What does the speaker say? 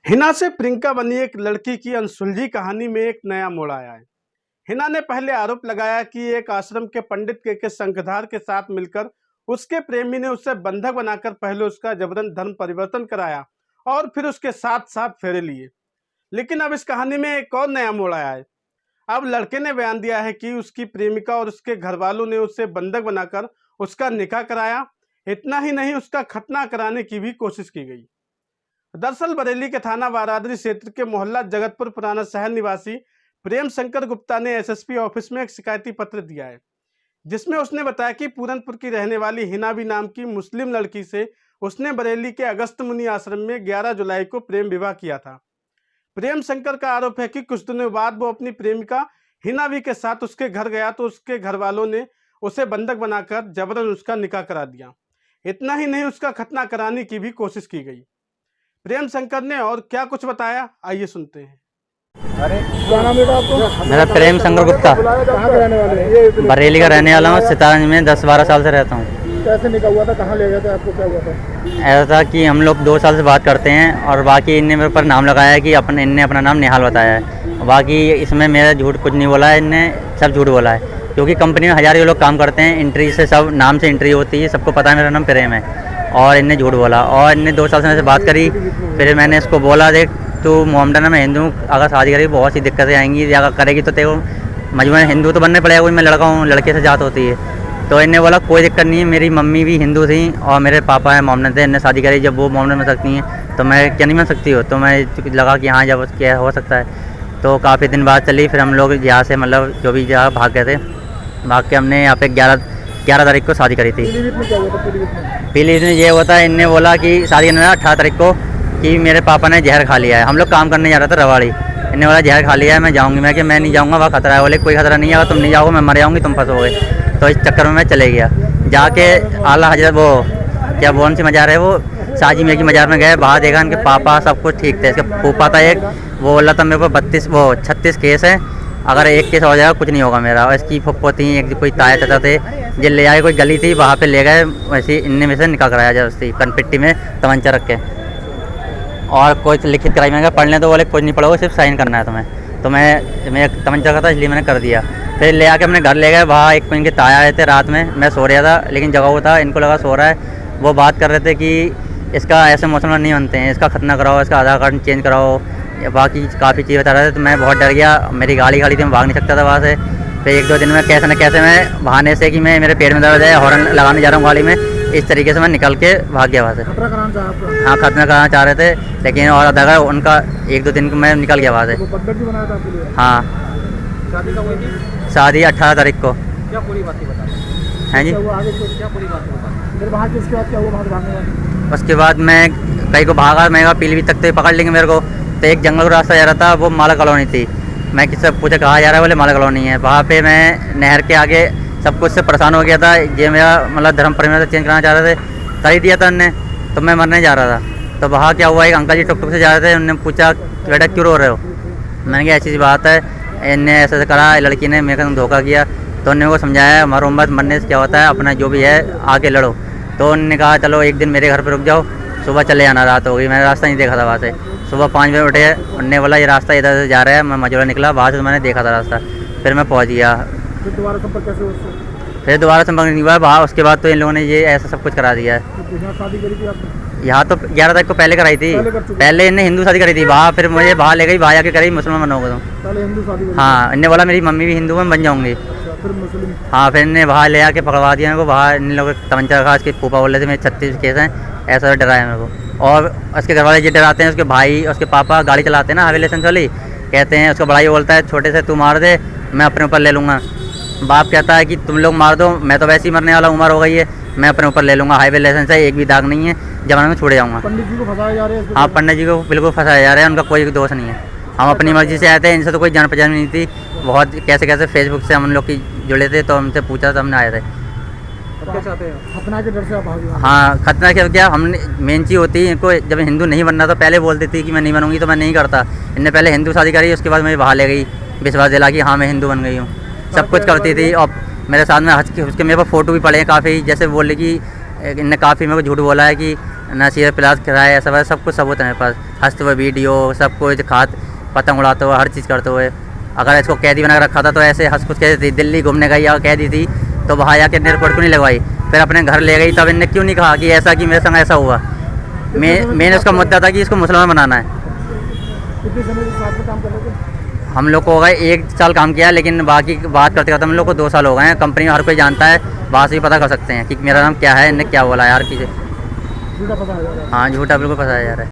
हिना से प्रियंका बनी एक लड़की की अनसुलझी कहानी में एक नया मोड़ आया है। हिना ने पहले आरोप लगाया कि एक आश्रम के पंडित के शंखधार के साथ मिलकर उसके प्रेमी ने उसे बंधक बनाकर पहले उसका जबरन धर्म परिवर्तन कराया और फिर उसके साथ साथ फेरे लिए। लेकिन अब इस कहानी में एक और नया मोड़ आया है। अब लड़के ने बयान दिया है कि उसकी प्रेमिका और उसके घर वालों ने उसे बंधक बनाकर उसका निकाह कराया। इतना ही नहीं, उसका खतना कराने की भी कोशिश की गई। दरअसल बरेली के थाना बारादरी क्षेत्र के मोहल्ला जगतपुर पुराना शहर निवासी प्रेम शंकर गुप्ता ने एसएसपी ऑफिस में एक शिकायती पत्र दिया है, जिसमें उसने बताया कि पूरनपुर की रहने वाली हिनाबी नाम की मुस्लिम लड़की से उसने बरेली के अगस्त मुनि आश्रम में 11 जुलाई को प्रेम विवाह किया था। प्रेम शंकर का आरोप है कि कुछ दिनों बाद वो अपनी प्रेमिका हिनाबी के साथ उसके घर गया तो उसके घर वालों ने उसे बंधक बनाकर जबरन उसका निकाह करा दिया। इतना ही नहीं, उसका खतना कराने की भी कोशिश की गई। प्रेम शंकर ने और क्या कुछ बताया, आइए सुनते हैं। क्या नाम बेटा आपको? मेरा प्रेम शंकर गुप्ता, कहाँ के रहने वाले हैं? बरेली का रहने वाला हूँ। सितारगंज में 10-12 साल से रहता हूँ। कैसे निकाह हुआ था? कहाँ ले गए थे आपको? क्या हुआ था? ऐसा था कि हम लोग 2 साल से बात करते हैं और बाकी इनने मेरे पर नाम लगाया है कि इनने अपना नाम निहाल बताया है। बाकी इसमें मेरा झूठ कुछ नहीं बोला है, इनने सब झूठ बोला है। क्योंकि कंपनी में हज़ारों लोग काम करते हैं, एंट्री से सब नाम से एंट्री होती है, सबको पता है मेरा नाम प्रेम है। और इनने झूठ बोला और इनने 2 साल से मेरे से बात करी। फिर मैंने इसको बोला, देख तू मोहम्मदन है, मैं हिंदू हूँ, अगर शादी करेगी बहुत सी दिक्कतें आएंगी, या अगर करेगी तो तेरे को मजबूरन हिंदू तो बनने पड़ेगा, कोई मैं लड़का हूँ, लड़के से जात होती है। तो इन्हें बोला कोई दिक्कत नहीं है, मेरी मम्मी भी हिंदू थी और मेरे पापा हैं मोहम्मदन थे, इनने शादी करी, जब वो मोहम्मदन बन सकती हैं तो मैं क्या नहीं बन सकती हो। तो मैं लगा कि हाँ जब क्या हो सकता है। तो काफ़ी दिन बाद चली, फिर हम लोग यहाँ से मतलब जो भी जगह भाग गए थे, भाग के हमने यहाँ पे 11 तारीख को शादी करी थी। पीलीभीत में ये होता है, इनने बोला कि शादी करने 18 तारीख को कि मेरे पापा ने जहर खा लिया है। हम लोग काम करने जा रहे थे रवाड़ी, इन्हें बोला जहर खा लिया है, मैं जाऊँगी। मैं कि मैं नहीं जाऊँगा, वहाँ खतरा है। बोले कोई खतरा नहीं है, अगर तुम नहीं जाओगे मैं मर जाऊँगी, तुम फंसोगे। तो इस चक्कर में मैं चले गया। जाके आला हजरत वो क्या कौन सी मज़ार है, वो साजी मियाँ की मज़ार में गए। वहाँ देखा इनके पापा सब कुछ ठीक थे। इसके फूफा था एक, वो बोला था मेरे को 36 केस है, अगर एक केस हो जाएगा कुछ नहीं होगा मेरा। और इसकी फुप्पो थी, एक कोई ताया चाचा थे, जो ले आए, कोई गली थी वहाँ पे ले गए। वैसे इनने में से निकाह कराया जबरदस्ती, कनपिट्टी में तमंचा रख के, और कोई लिखित कराई। मैंने कहा पढ़ लें, तो बोले कुछ नहीं पढ़ोगे, सिर्फ साइन करना है तुम्हें। तो मैं तमंचा का था इसलिए मैंने कर दिया। फिर ले आके अपने घर ले गए। वहाँ एक इनके ताया आए थे रात में, मैं सो रहा था लेकिन जगह हुआ था, इनको लगा सो रहा है। वो बात कर रहे थे कि इसका ऐसे मुसलमान नहीं बनते हैं, इसका खतना कराओ, इसका आधार कार्ड चेंज कराओ, बाकी काफ़ी चीज़ बता रहे थे। तो मैं बहुत डर गया, मेरी गाड़ी खाली थी, मैं भाग नहीं सकता था वहाँ से। फिर 1-2 दिन में कैसे न कैसे मैं बहाने से कि मैं मेरे पेट में दर्द है, हॉर्न लगाने जा रहा हूँ गाड़ी में, इस तरीके से मैं निकल के भाग गया वहाँ से। खतरा कराना चाहा आपको? हाँ, खतना कराना चाह रहे थे, लेकिन और अदा उनका 1-2 दिन में निकल गया वहाँ से। वो बंधक भी बनाया था आपके लिए? हाँ, शादी कब हुई थी? शादी 18 तारीख को। क्या पूरी बात बता? हैं जी। क्या हुआ आगे? क्या पूरी बात बता? फिर वहाँ के उसके बाद क्या हुआ? वहाँ से भागने वाले उसके बाद मैं कहीं को भागा, मैं कहा पीलीभीत तक तो पकड़ लेंगे मेरे को। तो एक जंगल का रास्ता जा रहा था, वो माला कॉलोनी थी। मैं किससे पूछा कहाँ जा रहा है, बोले माला कॉलोनी है। वहाँ पे मैं नहर के आगे सब कुछ से परेशान हो गया था। ये मेरा मतलब धर्म परिवार चेंज कराना चाह रहे थे, कर ही दिया था उनने। तो मैं मरने जा रहा था। तो वहाँ क्या हुआ, एक अंकल जी टुक से जा रहे थे, उन्होंने पूछा बेटा क्यों रो रहे हो? मैंने कहा ऐसी बात है, इनने ऐसे करा, लड़की ने मेरे को धोखा किया। तो उन्होंने को समझाया हमारा उम्मत मरने से क्या होता है, अपना जो भी है आगे लड़ो। तो उन्होंने कहा चलो एक दिन मेरे घर पर रुक जाओ, सुबह चले आना। रात हो गई, मैंने रास्ता नहीं देखा था वहाँ से। सुबह 5 बजे उठे, उनने बोला ये रास्ता इधर से जा रहा है। मैं मजोला निकला, वहाँ से तो मैंने देखा था रास्ता, फिर मैं पहुँच गया। फिर दोबारा संपर्क कैसे उससे? फिर दोबारा संपर्क नहीं हुआ वहाँ। उसके बाद तो इन लोगों ने ये ऐसा सब कुछ करा दिया है। तो यहाँ शादी करी थी आपने? यहाँ तो 11 तारीख को पहले कराई थी, पहले इन्हें हिंदू शादी करी थी वहाँ। फिर मुझे वहाँ ले गई, वहाँ जाके करी मुसलमान बनोगे तुम। पहले हिंदू शादी करी? हाँ, इन्हें बोला मेरी मम्मी भी हिंदू में बन जाऊँगी। फिर मुस्लिम? हाँ, फिर इन्हें वहाँ ले आके पकड़वा दिया मेरे को। वहाँ इन लोगों तमंचा रखा, इसके फूफा बोल रहे थे मेरे 36 केस हैं, ऐसा डराया मेरे को। और उसके घर वाले ये डराते हैं, उसके भाई उसके पापा गाड़ी चलाते हैं ना हाईवे लाइसेंस वाली, कहते हैं उसका बड़ा ही बोलता है छोटे से तू मार दे, मैं अपने ऊपर ले लूँगा। बाप कहता है कि तुम लोग मार दो, मैं तो वैसे ही मरने वाला, उम्र हो गई है, मैं अपने ऊपर ले लूँगा, हाईवे लाइसेंस है, एक भी दाग नहीं है, जमाने में छूट जाऊँगा। पंडित जी को फंसाया जा रहा है? हाँ, पंडित जी को बिल्कुल फंसाया जा रहा है, उनका कोई दोष नहीं है। हम अपनी मर्जी से आए थे, इनसे तो कोई जान पहचान नहीं थी। बहुत कैसे फेसबुक से हम लोग की जुड़े थे, तो हमसे पूछा तो हमने आए थे। क्या चाहते हैं? खतना के डर से आप भागे? हाँ, खतना क्या हमने मेन चीज़ होती है, इनको जब हिंदू नहीं बनना तो पहले बोलती थी कि मैं नहीं बनूंगी, तो मैं नहीं करता। इनने पहले हिंदू शादी करी, उसके बाद मुझे बाहर ले गई, विश्वास दिला कि हाँ मैं हिंदू बन गई हूँ, सब कुछ करती थी। और मेरे साथ में हंस के उसके मेरे पास फ़ोटो भी पड़े हैं काफ़ी, जैसे बोले कि इनने काफ़ी मेरे को झूठ बोला है कि नशीले प्लास किराया ऐसा वैसा सब कुछ सबूत है मेरे पास, हंसते हुए वीडियो सब कुछ, खात पतंग उड़ाते हुए हर चीज़ करते हुए। अगर इसको कैदी बना कर रखा था तो ऐसे हंस कुछ कहती थी, दिल्ली घूमने गई या कैदी थी तो वहाँ जाके रिपोर्ट क्यों नहीं लगवाई, फिर अपने घर ले गई, तब इनने क्यों नहीं कहा कि ऐसा कि मेरे संग ऐसा हुआ। मैंने उसका मुद्दा था कि इसको मुसलमान बनाना है। कितने समय से साथ में काम कर रहे थे? हम लोग को हो गए 1 साल काम किया, लेकिन बाकी बात करते करते हम लोग को 2 साल हो गए हैं। कंपनी में हर कोई जानता है, वहाँ से भी पता कर सकते हैं कि मेरा नाम क्या है, इनने क्या बोला यार पीछे। झूठा पता है। हाँ झूठा बिल्कुल पता है यार।